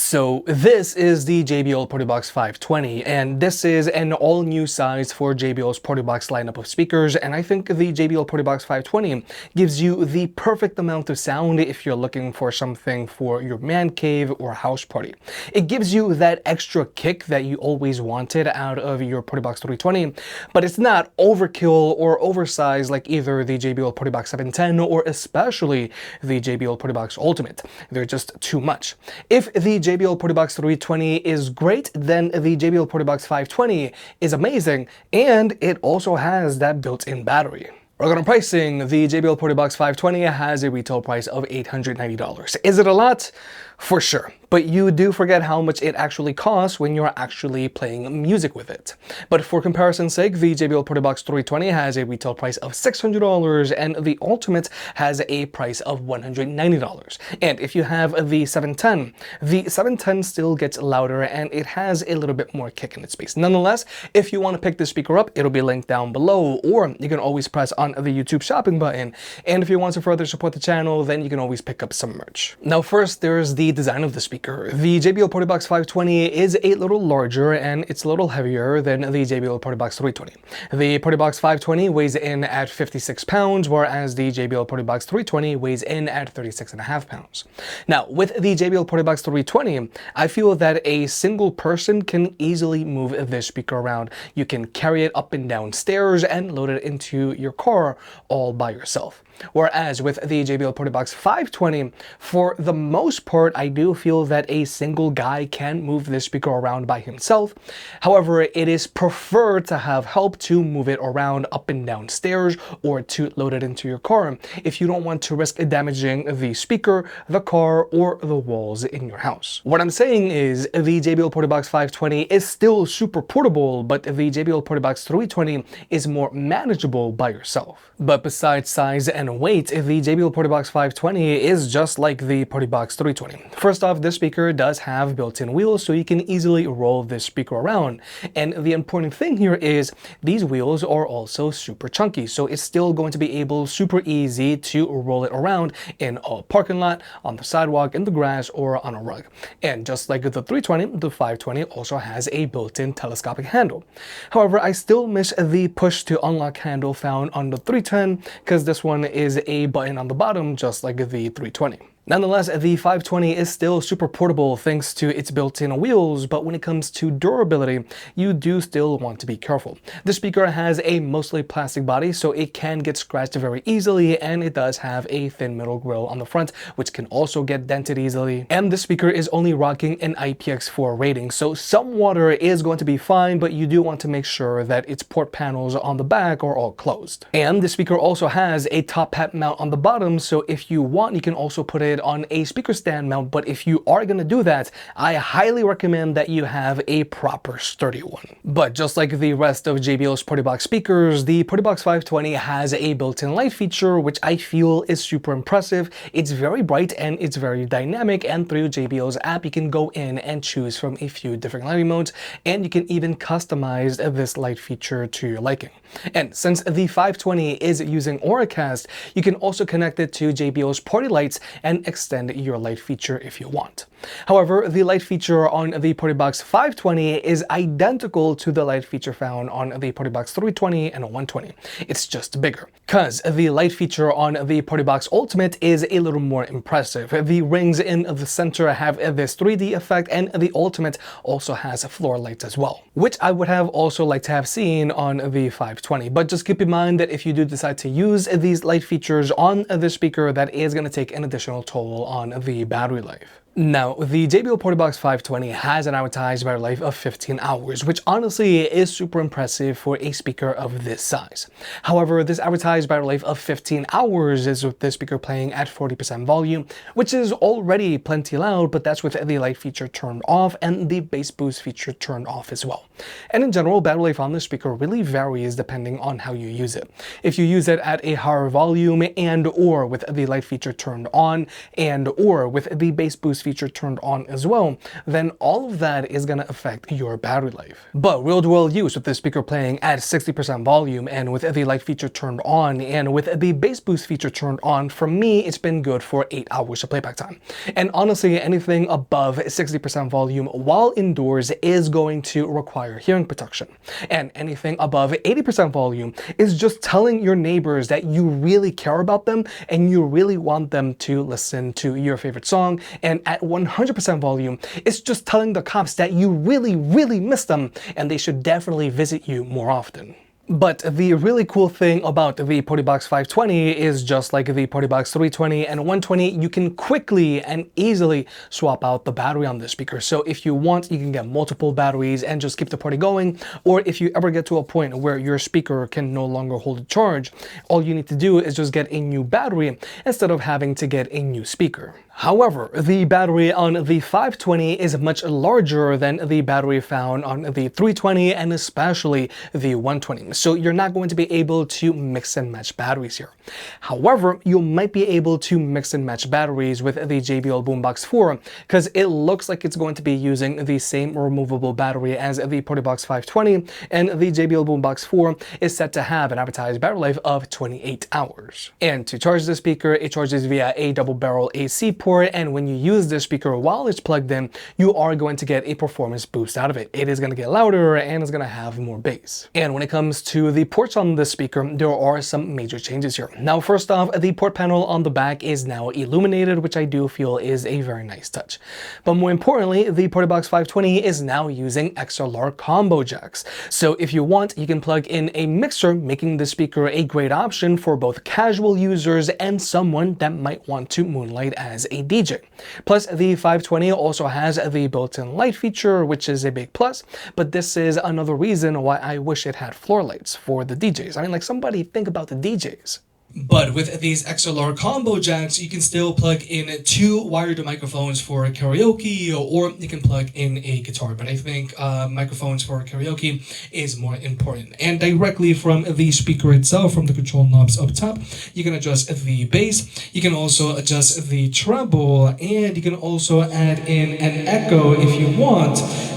So this is the JBL Partybox 520, and this is an all-new size for JBL's Partybox lineup of speakers, and I think the JBL Partybox 520 gives you the perfect amount of sound if you're looking for something for your man cave or house party. It gives you that extra kick that you always wanted out of your Partybox 320, but it's not overkill or oversized like either the JBL Partybox 710 or especially the JBL Partybox Ultimate. They're just too much. If the JBL Partybox 320 is great, then the JBL Partybox 520 is amazing, and it also has that built-in battery. Regarding pricing, the JBL Partybox 520 has a retail price of $890. Is it a lot? For sure. But you do forget how much it actually costs when you're actually playing music with it. But for comparison's sake, the JBL Partybox 320 has a retail price of $600 and the Ultimate has a price of $190. And if you have the 710 still gets louder and it has a little bit more kick in its bass. Nonetheless, if you want to pick this speaker up, it'll be linked down below, or you can always press on the YouTube shopping button. And if you want to further support the channel, then you can always pick up some merch. Now first, there's the design of the speaker. The JBL Partybox 520 is a little larger and it's a little heavier than the JBL Partybox 320. The Partybox 520 weighs in at 56 pounds, whereas the JBL Partybox 320 weighs in at 36.5 pounds. Now, with the JBL Partybox 320, I feel that a single person can easily move this speaker around. You can carry it up and down stairs and load it into your car all by yourself. Whereas with the JBL Partybox 520, for the most part, I do feel that a single guy can move this speaker around by himself. However, it is preferred to have help to move it around up and down stairs or to load it into your car if you don't want to risk damaging the speaker, the car, or the walls in your house. What I'm saying is the JBL Partybox 520 is still super portable, but the JBL Partybox 320 is more manageable by yourself. But besides size and weight, the JBL Partybox 520 is just like the Partybox 320. First off, this speaker does have built-in wheels, so you can easily roll this speaker around. And the important thing here is these wheels are also super chunky, so it's still going to be able super easy to roll it around in a parking lot, on the sidewalk, in the grass, or on a rug. And just like the 320, the 520 also has a built-in telescopic handle. However, I still miss the push to unlock handle found on the 310, because this one is a button on the bottom just like the 320. Nonetheless, the 520 is still super portable thanks to its built-in wheels, but when it comes to durability, you do still want to be careful. The speaker has a mostly plastic body, so it can get scratched very easily, and it does have a thin metal grille on the front, which can also get dented easily. And the speaker is only rocking an IPX4 rating, so some water is going to be fine, but you do want to make sure that its port panels on the back are all closed. And the speaker also has a top hat mount on the bottom, so if you want, you can also put it on a speaker stand mount, but if you are going to do that, I highly recommend that you have a proper sturdy one. But just like the rest of JBL's Partybox speakers, the Partybox 520 has a built-in light feature, which I feel is super impressive. It's very bright and it's very dynamic, and through JBL's app, you can go in and choose from a few different lighting modes, and you can even customize this light feature to your liking. And since the 520 is using Auracast, you can also connect it to JBL's party lights and extend your light feature if you want. However, the light feature on the Partybox 520 is identical to the light feature found on the Partybox 320 and 120. It's just bigger, because the light feature on the Partybox Ultimate is a little more impressive. The rings in the center have this 3D effect, and the Ultimate also has floor lights as well, which I would have also liked to have seen on the 520. But just keep in mind that if you do decide to use these light features on the speaker, that is going to take an additional toll on the battery life. Now, the JBL Partybox 520 has an advertised battery life of 15 hours, which honestly is super impressive for a speaker of this size. However, this advertised battery life of 15 hours is with this speaker playing at 40% volume, which is already plenty loud, but that's with the light feature turned off and the bass boost feature turned off as well. And in general, battery life on this speaker really varies depending on how you use it. If you use it at a higher volume and or with the light feature turned on and or with the bass boost feature feature turned on as well, then all of that is going to affect your battery life. But real-world use with the speaker playing at 60% volume and with the light feature turned on and with the bass boost feature turned on, for me, it's been good for 8 hours of playback time. And honestly, anything above 60% volume while indoors is going to require hearing protection. And anything above 80% volume is just telling your neighbors that you really care about them and you really want them to listen to your favorite song. And at 100% volume, it's just telling the cops that you really, really miss them and they should definitely visit you more often. But the really cool thing about the Partybox 520 is just like the Partybox 320 and 120, you can quickly and easily swap out the battery on this speaker. So if you want, you can get multiple batteries and just keep the party going. Or if you ever get to a point where your speaker can no longer hold a charge, all you need to do is just get a new battery instead of having to get a new speaker. However, the battery on the 520 is much larger than the battery found on the 320 and especially the 120. So you're not going to be able to mix and match batteries here. However, you might be able to mix and match batteries with the JBL Boombox 4 because it looks like it's going to be using the same removable battery as the Partybox 520, and the JBL Boombox 4 is set to have an advertised battery life of 28 hours. And to charge the speaker, it charges via a double barrel AC port, and when you use this speaker while it's plugged in, you are going to get a performance boost out of it. It is going to get louder and it's going to have more bass. And when it comes to the ports on this speaker, there are some major changes here. Now, first off, the port panel on the back is now illuminated, which I do feel is a very nice touch. But more importantly, the Partybox 520 is now using XLR combo jacks. So if you want, you can plug in a mixer, making the speaker a great option for both casual users and someone that might want to moonlight as a DJ. Plus, the 520 also has the built-in light feature, which is a big plus, but this is another reason why I wish it had floor lights for the DJs. I mean, like, somebody think about the DJs. But with these XLR combo jacks, you can still plug in 2 wired microphones for karaoke, or you can plug in a guitar. But I think microphones for karaoke is more important. And directly from the speaker itself, from the control knobs up top, you can adjust the bass. You can also adjust the treble, and you can also add in an echo if you want,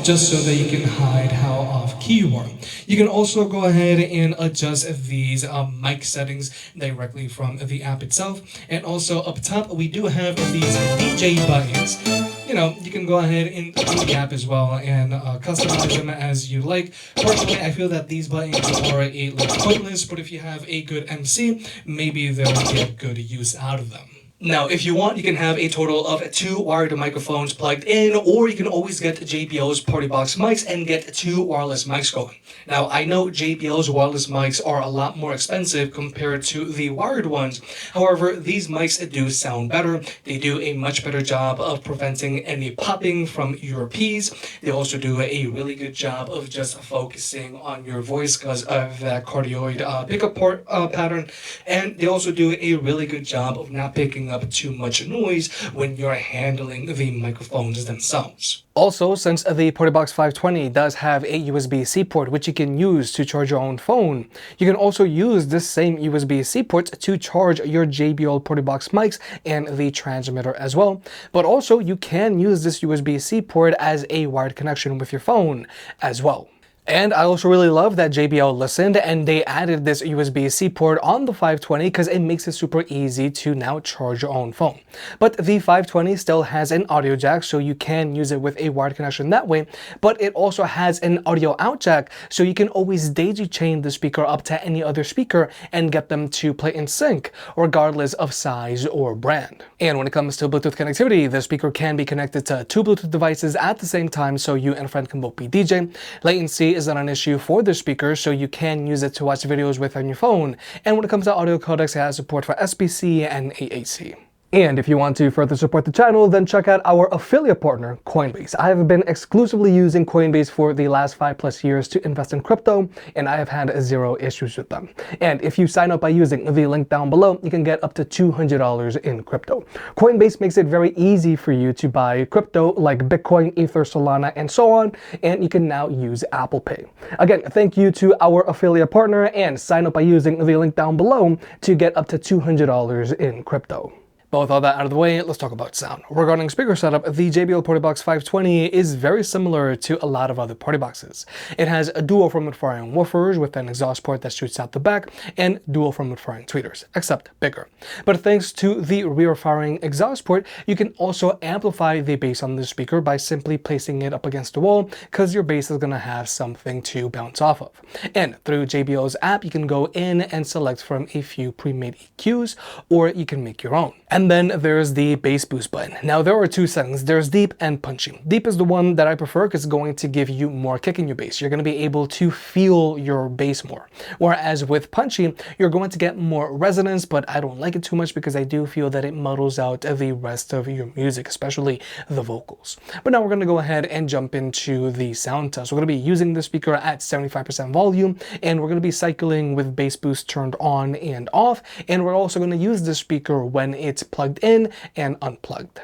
just so that you can hide how off key you are. You can also go ahead and adjust these mic settings directly from the app itself. And also up top, we do have these DJ buttons. You know, you can go ahead and use the app as well and customize them as you like. Personally, I feel that these buttons are a little pointless, but if you have a good MC, maybe they'll get good use out of them. Now, if you want, you can have a total of 2 wired microphones plugged in, or you can always get JBL's Partybox mics and get 2 wireless mics going. Now, I know JBL's wireless mics are a lot more expensive compared to the wired ones. However, these mics do sound better. They do a much better job of preventing any popping from your Ps. They also do a really good job of just focusing on your voice because of that cardioid pickup pattern. And they also do a really good job of not picking up too much noise when you're handling the microphones themselves. Also, since the Partybox 520 does have a USB-C port which you can use to charge your own phone, you can also use this same USB-C port to charge your JBL Partybox mics and the transmitter as well. But also, you can use this USB-C port as a wired connection with your phone as well. And I also really love that JBL listened and they added this USB-C port on the 520 because it makes it super easy to now charge your own phone. But the 520 still has an audio jack, so you can use it with a wired connection that way, but it also has an audio out jack, so you can always daisy chain the speaker up to any other speaker and get them to play in sync, regardless of size or brand. And when it comes to Bluetooth connectivity, the speaker can be connected to 2 Bluetooth devices at the same time, so you and a friend can both be DJ. Latency is not an issue for the speaker, so you can use it to watch videos with on your phone. And when it comes to audio codecs, it has support for SBC and AAC. And if you want to further support the channel, then check out our affiliate partner, Coinbase. I have been exclusively using Coinbase for the last 5+ years to invest in crypto, and I have had 0 issues with them. And if you sign up by using the link down below, you can get up to $200 in crypto. Coinbase makes it very easy for you to buy crypto like Bitcoin, Ether, Solana, and so on, and you can now use Apple Pay. Again, thank you to our affiliate partner, and sign up by using the link down below to get up to $200 in crypto. Both all that out of the way, let's talk about sound. Regarding speaker setup, the JBL Partybox 520 is very similar to a lot of other party boxes. It has a dual front firing woofers with an exhaust port that shoots out the back and dual front firing tweeters, except bigger. But thanks to the rear firing exhaust port, you can also amplify the bass on the speaker by simply placing it up against the wall, because your bass is going to have something to bounce off of. And through JBL's app, you can go in and select from a few pre-made EQs, or you can make your own. And then there's the bass boost button. Now there are two settings. There's deep and punchy. Deep is the one that I prefer because it's going to give you more kick in your bass. You're going to be able to feel your bass more. Whereas with punchy, you're going to get more resonance, but I don't like it too much because I do feel that it muddles out the rest of your music, especially the vocals. But now we're going to go ahead and jump into the sound test. We're going to be using the speaker at 75% volume, and we're going to be cycling with bass boost turned on and off, and we're also going to use the speaker when it's plugged in and unplugged.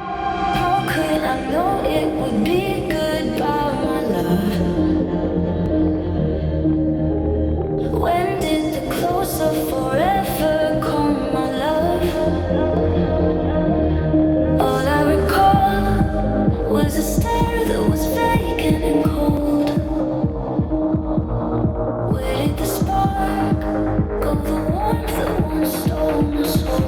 How could I know it would be goodbye, my love? When did the close of forever come, my love? All I recall was a stare that was vacant and cold. Where did the spark go, the warmth that once stole my soul?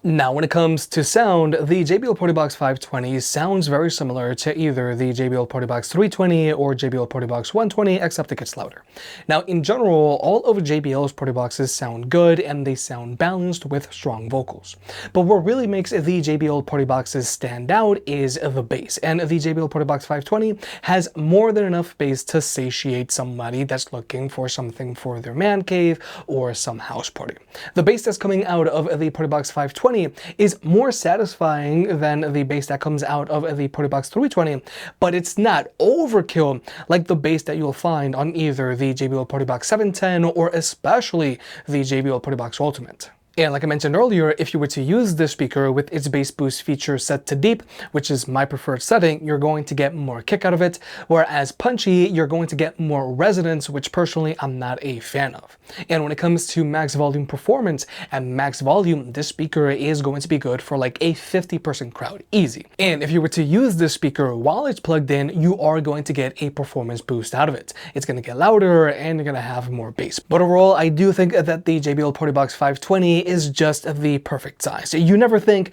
Now, when it comes to sound, the JBL Partybox 520 sounds very similar to either the JBL Partybox 320 or JBL Partybox 120, except it gets louder. Now, in general, all of JBL's Partyboxes sound good and they sound balanced with strong vocals. But what really makes the JBL Partyboxes stand out is the bass, and the JBL Partybox 520 has more than enough bass to satiate somebody that's looking for something for their man cave or some house party. The bass that's coming out of the Partybox 520 520 is more satisfying than the bass that comes out of the Partybox 320, but it's not overkill like the bass that you'll find on either the JBL Partybox 710 or especially the JBL Partybox Ultimate. And like I mentioned earlier, if you were to use this speaker with its bass boost feature set to deep, which is my preferred setting, you're going to get more kick out of it, whereas punchy, you're going to get more resonance, which personally I'm not a fan of. And when it comes to max volume performance and max volume, this speaker is going to be good for like a 50% crowd, easy. And if you were to use this speaker while it's plugged in, you are going to get a performance boost out of it. It's going to get louder and you're going to have more bass. But overall, I do think that the JBL Partybox 520 is just the perfect size. You never think,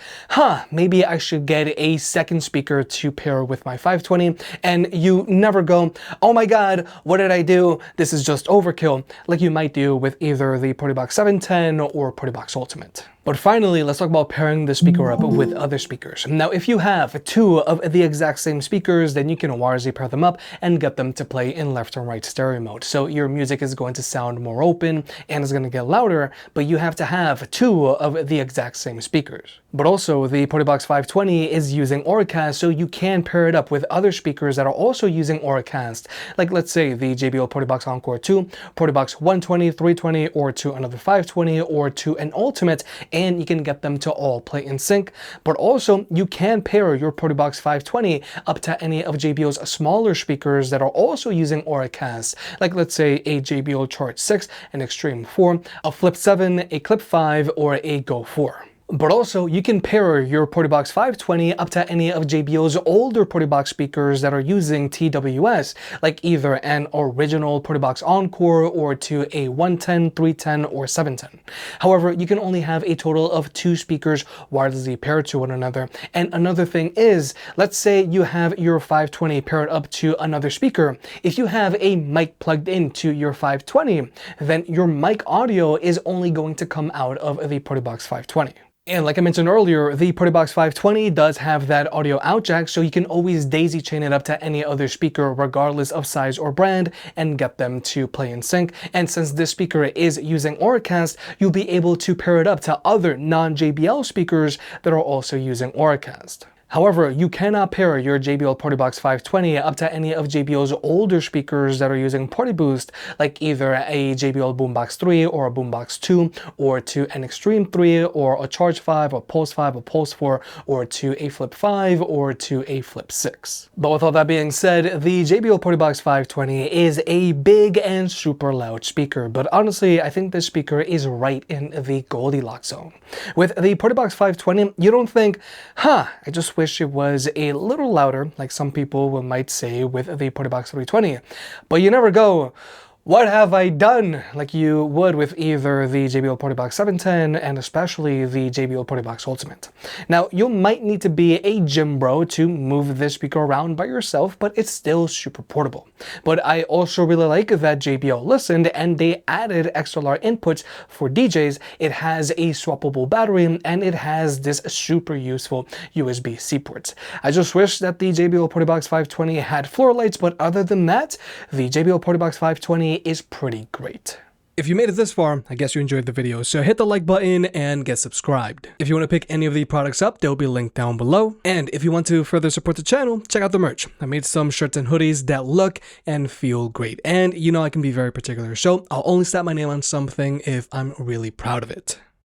maybe I should get a second speaker to pair with my 520, and you never go, oh my god, what did I do? This is just overkill, like you might do with either the Partybox 710 or Partybox Ultimate. But finally, let's talk about pairing the speaker up with other speakers. Now, if you have two of the exact same speakers, then you can wirelessly pair them up and get them to play in left and right stereo mode. So your music is going to sound more open and is going to get louder, but you have to have two of the exact same speakers. But also, the Partybox 520 is using Auracast, so you can pair it up with other speakers that are also using Auracast, like let's say the JBL Partybox Encore 2, Partybox 120, 320, or to another 520, or to an Ultimate, and you can get them to all play in sync. But also, you can pair your Partybox 520 up to any of JBL's smaller speakers that are also using Auracast, like let's say a JBL Charge 6, an Extreme 4, a Flip 7, a Clip 5, or a Go 4. But also, you can pair your Partybox 520 up to any of JBL's older Partybox speakers that are using TWS, like either an original Partybox Encore or to a 110, 310, or 710. However, you can only have a total of 2 speakers wirelessly paired to one another. And another thing is, let's say you have your 520 paired up to another speaker. If you have a mic plugged into your 520, then your mic audio is only going to come out of the Partybox 520. And like I mentioned earlier, the Partybox 520 does have that audio out jack, so you can always daisy chain it up to any other speaker regardless of size or brand and get them to play in sync. And since this speaker is using Auracast, you'll be able to pair it up to other non-JBL speakers that are also using Auracast. However, you cannot pair your JBL Partybox 520 up to any of JBL's older speakers that are using Party Boost, like either a JBL Boombox 3 or a Boombox 2, or to an Extreme 3, or a Charge 5, or Pulse 5, or Pulse 4, or to a Flip 5, or to a Flip 6. But with all that being said, the JBL Partybox 520 is a big and super loud speaker, but honestly, I think this speaker is right in the Goldilocks zone. With the Partybox 520, you don't think, I just wish it was a little louder, like some people might say with the Partybox 320. But you never go, what have I done? Like you would with either the JBL Partybox 710 and especially the JBL Partybox Ultimate. Now, you might need to be a gym bro to move this speaker around by yourself, but it's still super portable. But I also really like that JBL listened and they added XLR inputs for DJs. It has a swappable battery and it has this super useful USB-C ports. I just wish that the JBL Partybox 520 had floor lights, but other than that, the JBL Partybox 520 is pretty great. If you made it this far, I guess you enjoyed the video, so hit the like button and get subscribed. If you want to pick any of the products up, they'll be linked down below. And if you want to further support the channel, check out the merch. I made some shirts and hoodies that look and feel great. And you know I can be very particular, so I'll only slap my name on something if I'm really proud of it.